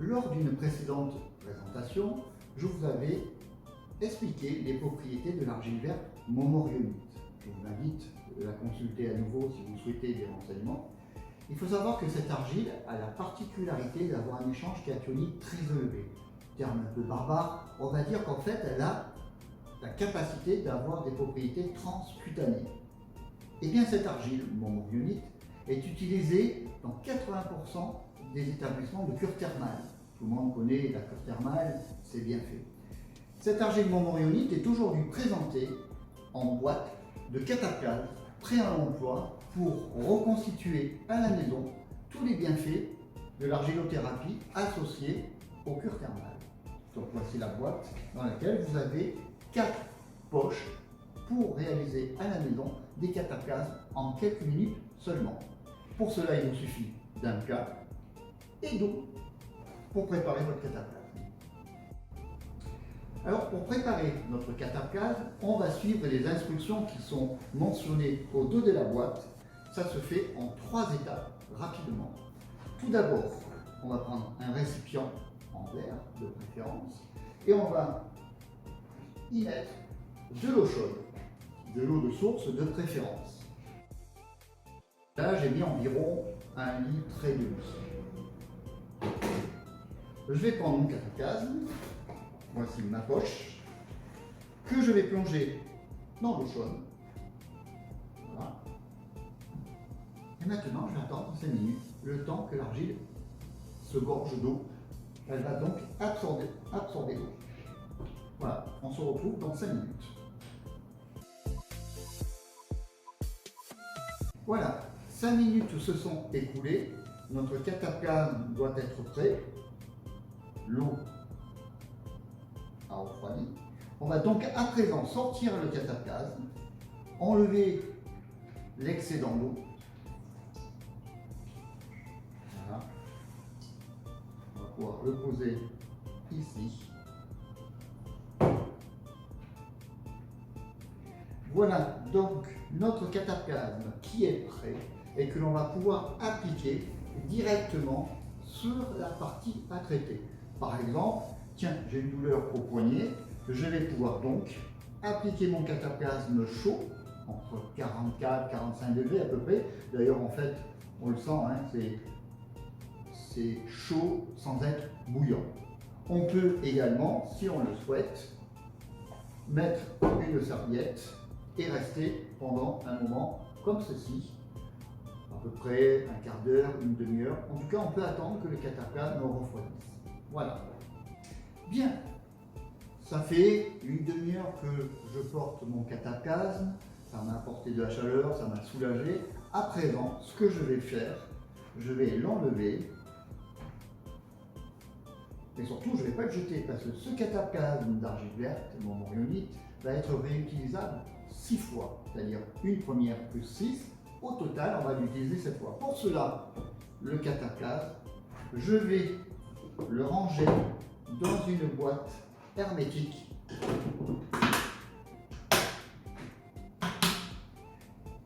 Lors d'une précédente présentation, je vous avais expliqué les propriétés de l'argile verte montmorillonite. Je vous invite à la consulter à nouveau si vous souhaitez des renseignements. Il faut savoir que cette argile a la particularité d'avoir un échange cationique très élevé. Terme un peu barbare, on va dire qu'en fait elle a la capacité d'avoir des propriétés transcutanées. Et bien cette argile montmorillonite est utilisée dans 80% des établissements de cure thermale. Tout le monde connaît la cure thermale, c'est bien fait. Cette argile montmorillonite est aujourd'hui présentée en boîte de cataplasme prêt à l'emploi pour reconstituer à la maison tous les bienfaits de l'argilothérapie associée aux cures thermales. Donc voici la boîte dans laquelle vous avez 4 poches pour réaliser à la maison des cataplasmes en quelques minutes seulement. Pour cela, il vous suffit d'un plat et d'eau pour préparer votre cataplasme. Alors, pour préparer notre cataplasme, on va suivre les instructions qui sont mentionnées au dos de la boîte. Ça se fait en 3 étapes, rapidement. Tout d'abord, on va prendre un récipient en verre, de préférence, et on va y mettre de l'eau chaude, de l'eau de source de préférence. Là, j'ai mis environ 1 litre et demi. Je vais prendre mon cataplasme. Voici ma poche, que je vais plonger dans l'eau chaude. Voilà. Et maintenant, je vais attendre 5 minutes, le temps que l'argile se gorge d'eau. Elle va donc absorber l'eau. Voilà, on se retrouve dans 5 minutes. Voilà, 5 minutes se sont écoulées. Notre cataplasme doit être prêt. L'eau a refroidi. On va donc à présent sortir le cataplasme, enlever l'excédent d'eau. Voilà. On va pouvoir le poser ici. Voilà donc notre cataplasme qui est prêt et que l'on va pouvoir appliquer directement sur la partie à traiter. Par exemple, tiens, j'ai une douleur au poignet, je vais pouvoir donc appliquer mon cataplasme chaud, entre 44 et 45 degrés à peu près. D'ailleurs, en fait, on le sent, hein, c'est chaud sans être bouillant. On peut également, si on le souhaite, mettre une serviette et rester pendant un moment comme ceci, à peu près un quart d'heure, une demi-heure. En tout cas, on peut attendre que le cataplasme refroidisse. Voilà. Bien, ça fait une demi-heure que je porte mon cataplasme, ça m'a apporté de la chaleur, ça m'a soulagé. À présent, ce que je vais faire, je vais l'enlever, et surtout je ne vais pas le jeter parce que ce cataplasme d'argile verte, montmorillonite, va être réutilisable 6 fois, c'est-à-dire une première plus 6. Au total, on va l'utiliser 7 fois. Pour cela, le cataplasme, je vais le ranger dans une boîte hermétique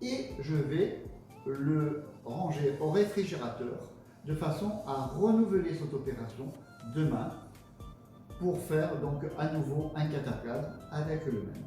et je vais le ranger au réfrigérateur de façon à renouveler cette opération demain pour faire donc à nouveau un cataplasme avec le même.